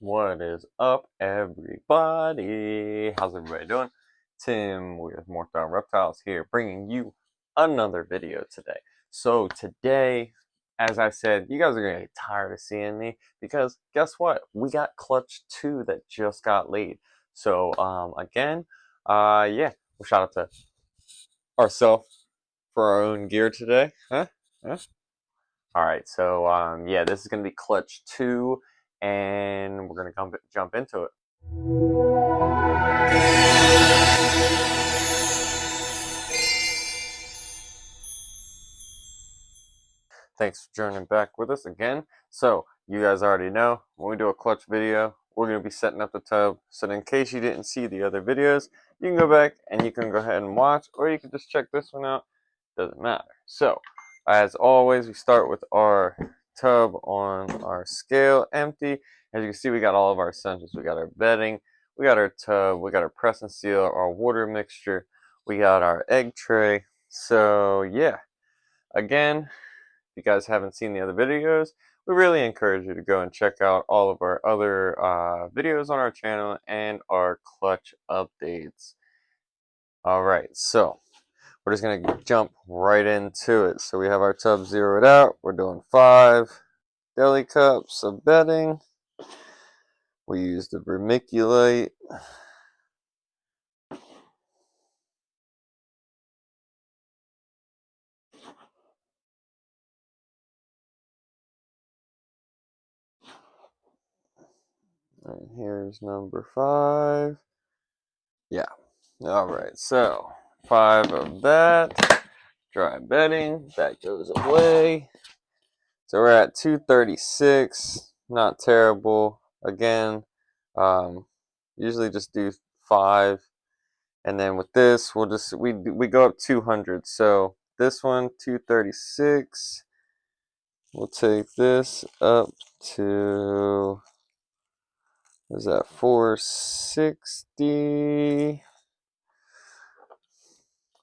What is up, everybody? How's everybody doing? Tim with More Thought Reptiles here, bringing you another video today. So today, as I said, you guys are gonna get tired of seeing me because guess what? We got Clutch 2 that just got laid. So again, yeah, we'll shout out to ourselves for our own gear today. Huh? Huh? All right, so yeah, this is gonna be Clutch 2, and we're gonna jump into it. Thanks for joining back with us again. So you guys already know when we do a clutch video, we're gonna be setting up the tub. So in case you didn't see the other videos, you can go back and you can go ahead and watch, or you can just check this one out. Doesn't matter. So as always, we start with our tub on our scale empty. As you can see, we got all of our essentials. We got our bedding, we got our tub, we got our press and seal, our water mixture, we got our egg tray. So yeah, again, if you guys haven't seen the other videos, we really encourage you to go and check out all of our other videos on our channel and our clutch updates. Alright, so we're just going to jump right into it. So we have our tub zeroed out. We're doing 5 deli cups of bedding. We use the vermiculite. And here's number 5. Yeah. Alright, so 5 of that. Dry bedding. That goes away. So we're at 236. Not terrible. Again, usually just do 5. And then with this, we go up 200. So this one, 236. We'll take this up to, what is that, 460.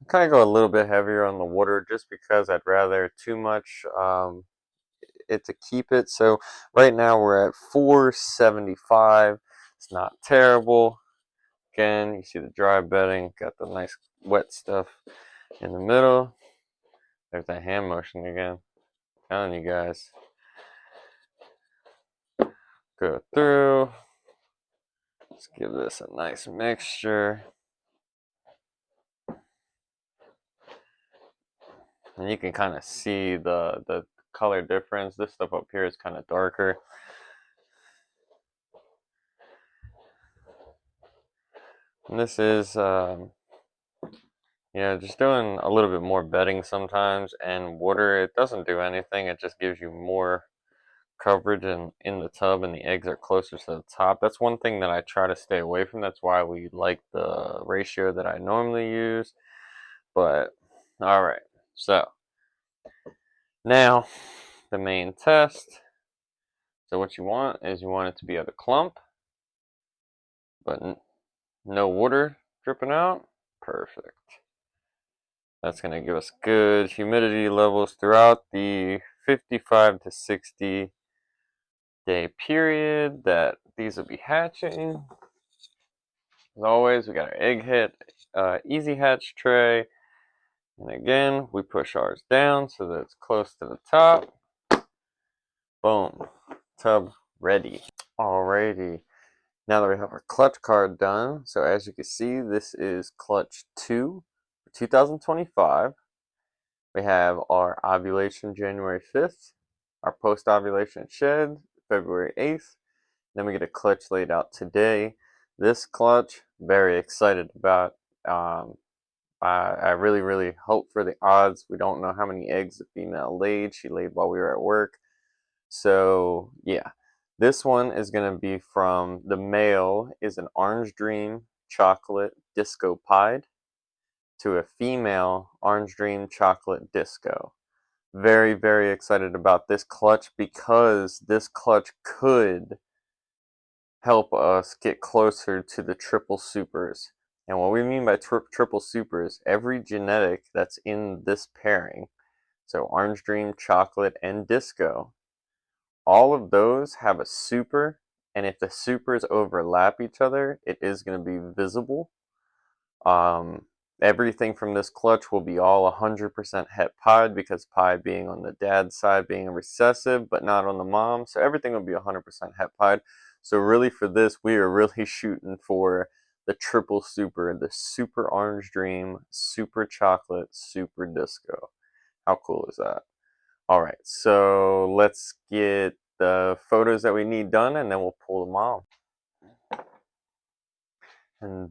Kind of go a little bit heavier on the water just because I'd rather too much it to keep it. So right now we're at 475. It's not terrible. Again, you see the dry bedding, got the nice wet stuff in the middle. There's that hand motion again. I'm telling you guys. Go through. Let's give this a nice mixture. And you can kind of see the color difference. This stuff up here is kind of darker. And this is, just doing a little bit more bedding sometimes. And water, it doesn't do anything. It just gives you more coverage in the tub, and the eggs are closer to the top. That's one thing that I try to stay away from. That's why we like the ratio that I normally use. But, alright. So, now, the main test. So what you want is you want it to be at a clump, but no water dripping out. Perfect. That's going to give us good humidity levels throughout the 55 to 60 day period that these will be hatching. As always, we got our easy hatch tray. And again, we push ours down so that it's close to the top. Boom. Tub ready. Alrighty. Now that we have our clutch card done, so as you can see, this is clutch 2 for 2025. We have our ovulation January 5th, our post-ovulation shed February 8th, then we get a clutch laid out today. This clutch, very excited about. I really, really hope for the odds. We don't know how many eggs the female laid. She laid while we were at work. So, yeah. This one is going to be from, the male is an Orange Dream Chocolate Disco Pied to a female Orange Dream Chocolate Disco. Very, very excited about this clutch because this clutch could help us get closer to the triple supers. And what we mean by triple supers, every genetic that's in this pairing, so Orange Dream, Chocolate, and Disco, all of those have a super and if the supers overlap each other, it is going to be visible. Um, Everything from this clutch will be all 100% het pied, because pie being on the dad's side being a recessive, but not on the mom. So everything will be 100% het pied. So really for this, we are really shooting for the triple super, the super orange dream, super chocolate, super disco. How cool is that? All right, so let's get the photos that we need done, and then we'll pull the mom. And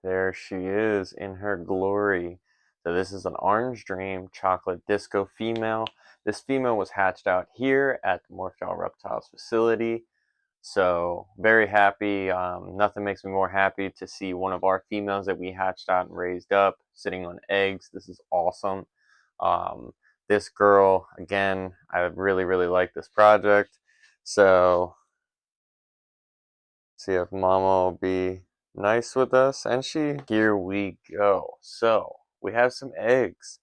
there she is in her glory. So this is an orange dream chocolate disco female. This female was hatched out here at the Morphgel Reptiles facility. So very happy. Nothing makes me more happy to see one of our females that we hatched out and raised up sitting on eggs. This is awesome. Um, this girl, again, I really, really like this project. So see if Mama will be nice with us. And here we go. So we have some eggs.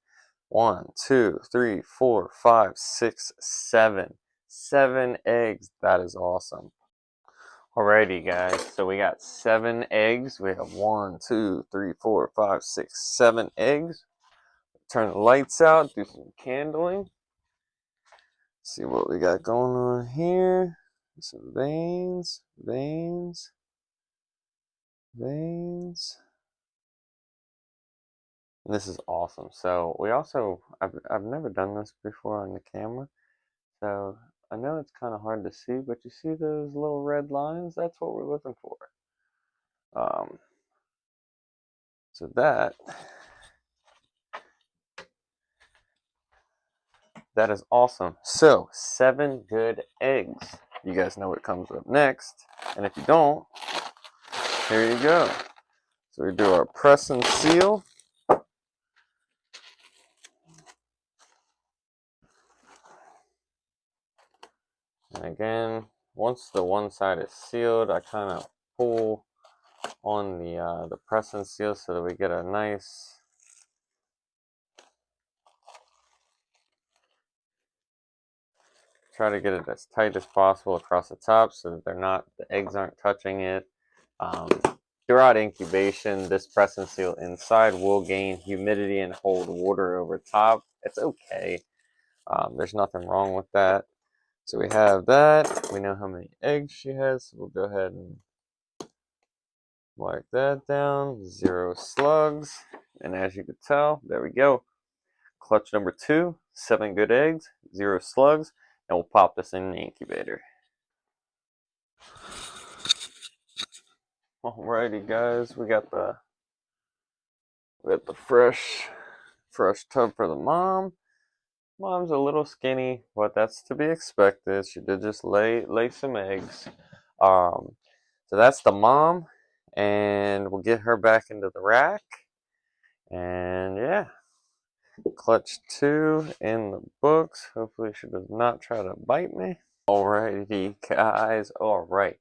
1, 2, 3, 4, 5, 6, 7. 7 eggs. That is awesome. Alrighty, guys. So we got 7 eggs. We have 1, 2, 3, 4, 5, 6, 7 eggs. Turn the lights out. Do some candling. See what we got going on here. Some veins, veins, veins. And this is awesome. So we also, I've never done this before on the camera. So I know it's kind of hard to see, but you see those little red lines? That's what we're looking for. Um, so that is awesome. So 7 good eggs. You guys know what comes up next. And if you don't, here you go. So we do our press and seal. And again, once the one side is sealed, I kind of pull on the press and seal so that we get a nice try to get it as tight as possible across the top so that the eggs aren't touching it. Throughout incubation, this press and seal inside will gain humidity and hold water over top. It's okay. There's nothing wrong with that. So we have that. We know how many eggs she has. So we'll go ahead and mark that down. 0 slugs. And as you can tell, there we go. Clutch number 2, 7 good eggs, 0 slugs, and we'll pop this in the incubator. Alrighty, guys, we got the fresh tub for the mom. Mom's a little skinny, but that's to be expected. She did just lay some eggs. So that's the mom, and we'll get her back into the rack. And yeah, clutch 2 in the books. Hopefully she does not try to bite me. Alrighty, guys. Alright.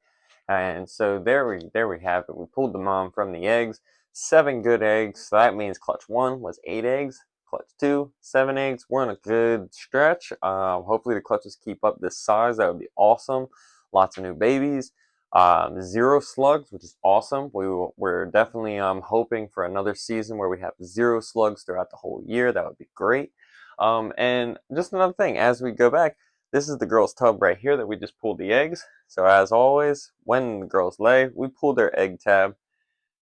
And so there we have it. We pulled the mom from the eggs. 7 good eggs. So that means clutch 1 was 8 eggs. Clutch 2, 7 eggs. We're in a good stretch. Hopefully the clutches keep up this size. That would be awesome. Lots of new babies. 0 slugs, which is awesome. We're definitely hoping for another season where we have 0 slugs throughout the whole year. That would be great. And just another thing, as we go back, this is the girls' tub right here that we just pulled the eggs. So as always, when the girls lay, we pull their egg tab,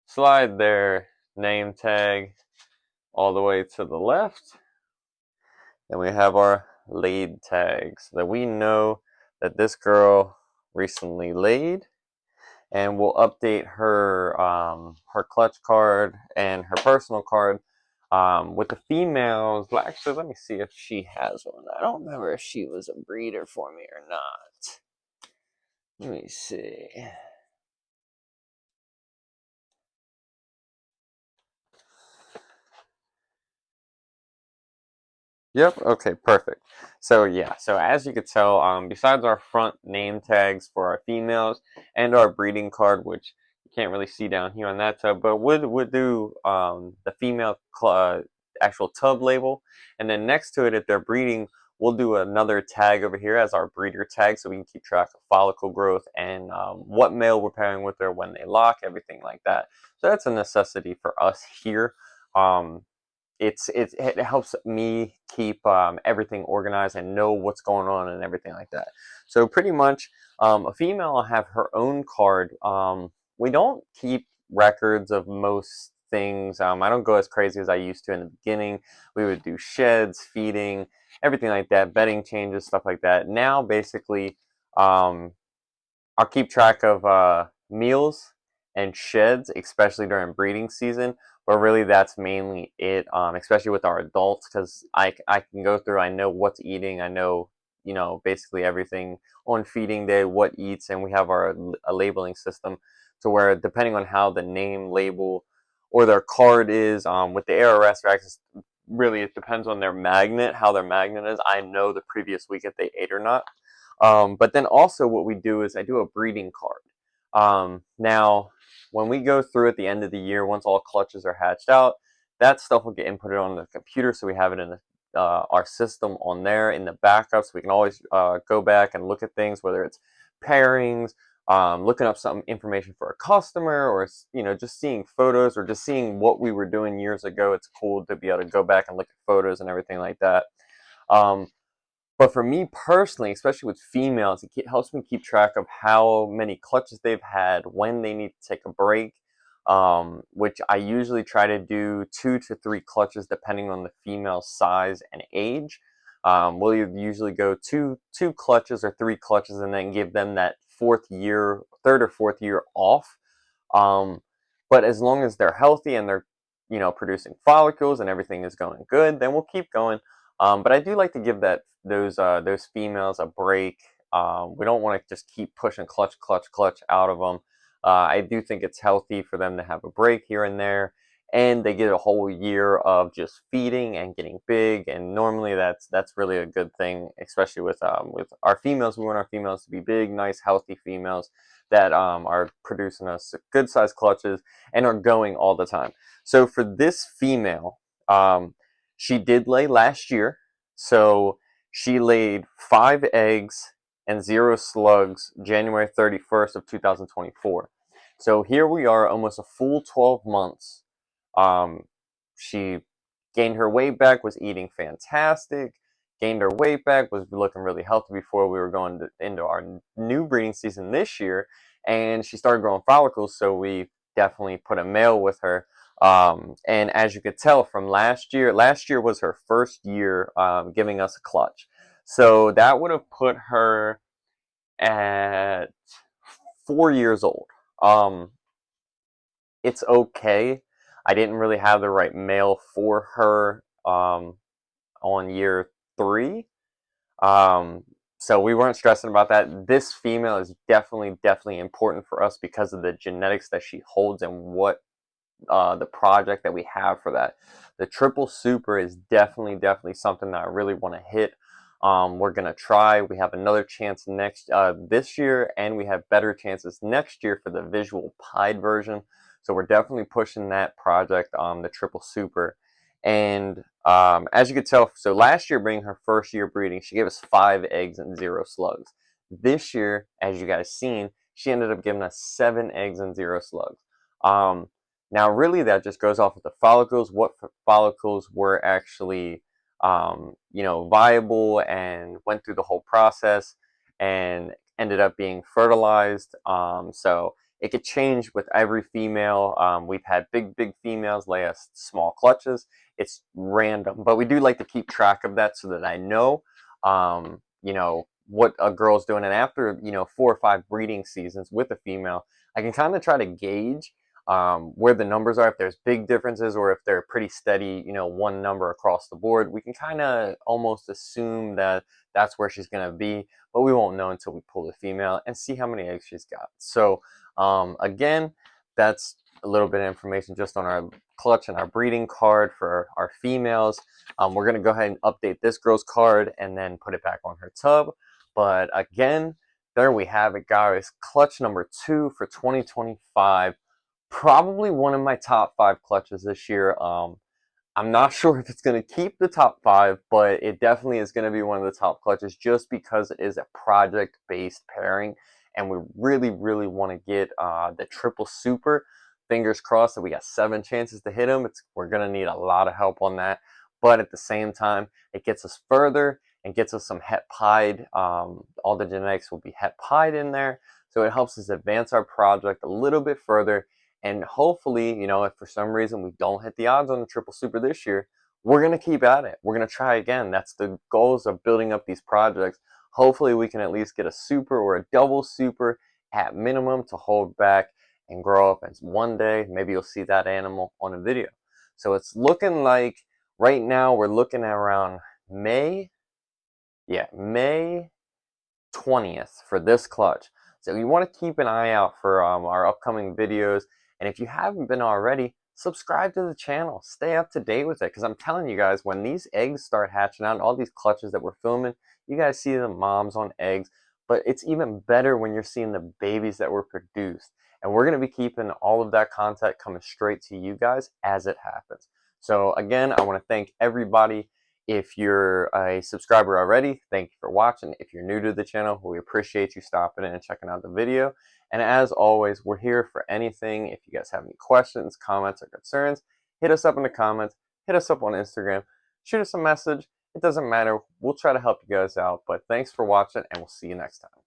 slide their name tag all the way to the left. Then we have our laid tag so that we know that this girl recently laid. And we'll update her her clutch card and her personal card. With the females, well, actually, let me see if she has one. I don't remember if she was a breeder for me or not. Let me see. Yep, okay, perfect. So yeah, so as you could tell, besides our front name tags for our females and our breeding card, which you can't really see down here on that tub, but would do the female actual tub label, and then next to it, if they're breeding, we'll do another tag over here as our breeder tag so we can keep track of follicle growth and what male we're pairing with her, when they lock, everything like that. So that's a necessity for us here. It helps me keep everything organized and know what's going on and everything like that. So pretty much, a female will have her own card. We don't keep records of most things. I don't go as crazy as I used to in the beginning. We would do sheds, feeding, everything like that, bedding changes, stuff like that. Now, basically, um, I'll keep track of meals and sheds, especially during breeding season. But really, that's mainly it. Especially with our adults, because I can go through. I know what's eating. I know basically everything on feeding day, what eats, and we have a labeling system to where depending on how the name label or their card is with the ARS vaccines, really it depends on their magnet, how their magnet is. I know the previous week if they ate or not. But then also what we do is I do a breeding card. Now, when we go through at the end of the year, once all clutches are hatched out, that stuff will get inputted on the computer, so we have it in our system on there in the backup, so we can always go back and look at things, whether it's pairings, looking up some information for a customer, or just seeing photos, or just seeing what we were doing years ago. It's cool to be able to go back and look at photos and everything like that. Um, but for me personally, especially with females, helps me keep track of how many clutches they've had, when they need to take a break, which I usually try to do 2 to 3 clutches depending on the female's size and age. We'll usually go two clutches or 3 clutches and then give them that third or fourth year off. Um, but as long as they're healthy and they're producing follicles and everything is going good, then we'll keep going. But I do like to give those females a break. We don't want to just keep pushing clutch, clutch, clutch out of them. I do think it's healthy for them to have a break here and there, and they get a whole year of just feeding and getting big. And normally that's really a good thing, especially with our females. We want our females to be big, nice, healthy females that are producing us good sized clutches and are going all the time. So for this female, she did lay last year. So she laid 5 eggs and 0 slugs January 31st of 2024. So here we are, almost a full 12 months. Um, she gained her weight back, was eating fantastic, gained her weight back, was looking really healthy before we were going into our new breeding season this year. And she started growing follicles, so we definitely put a male with her. And as you could tell from last year was her first year giving us a clutch. So that would have put her at 4 years old. Um, it's okay. I didn't really have the right male for her on year 3. Um, so we weren't stressing about that. This female is definitely important for us because of the genetics that she holds and what the project that we have for that. The triple super is definitely something that I really want to hit. We're gonna try. We have another chance this year, and we have better chances next year for the visual pied version. So we're definitely pushing that project, the triple super. And as you could tell, so last year, being her first year breeding, she gave us 5 eggs and 0 slugs. This year, as you guys seen, she ended up giving us 7 eggs and 0 slugs. Now, really, that just goes off of the follicles, what follicles were actually, viable and went through the whole process and ended up being fertilized. So it could change with every female. We've had big females lay us small clutches. It's random, but we do like to keep track of that so that I know, what a girl's doing. And after, 4 or 5 breeding seasons with a female, I can kind of try to gauge where the numbers are, if there's big differences or if they're pretty steady, one number across the board. We can kind of almost assume that that's where she's going to be, but we won't know until we pull the female and see how many eggs she's got. So again, that's a little bit of information just on our clutch and our breeding card for our females. We're going to go ahead and update this girl's card and then put it back on her tub. But again, there we have it, guys. Clutch number 2 for 2025. Probably one of my top 5 clutches this year. I'm not sure if it's going to keep the top 5, but it definitely is going to be one of the top clutches just because it is a project-based pairing, and we really, really want to get the triple super. Fingers crossed that we got 7 chances to hit them. We're going to need a lot of help on that, but at the same time, it gets us further and gets us some het pied. All the genetics will be het pied in there, so it helps us advance our project a little bit further. And hopefully, you know, if for some reason we don't hit the odds on the triple super this year, we're going to keep at it. We're going to try again. That's the goals of building up these projects. Hopefully, we can at least get a super or a double super at minimum to hold back and grow up. And one day, maybe you'll see that animal on a video. So it's looking like right now we're looking at around May. Yeah, May 20th for this clutch. So you want to keep an eye out for our upcoming videos. And if you haven't been already, subscribe to the channel. Stay up to date with it. Because I'm telling you guys, when these eggs start hatching out, all these clutches that we're filming, you guys see the moms on eggs. But it's even better when you're seeing the babies that were produced. And we're going to be keeping all of that content coming straight to you guys as it happens. So again, I want to thank everybody. If you're a subscriber already, thank you for watching. If you're new to the channel, we appreciate you stopping in and checking out the video. And as always, we're here for anything. If you guys have any questions, comments, or concerns, hit us up in the comments, hit us up on Instagram, shoot us a message. It doesn't matter. We'll try to help you guys out. But thanks for watching, and we'll see you next time.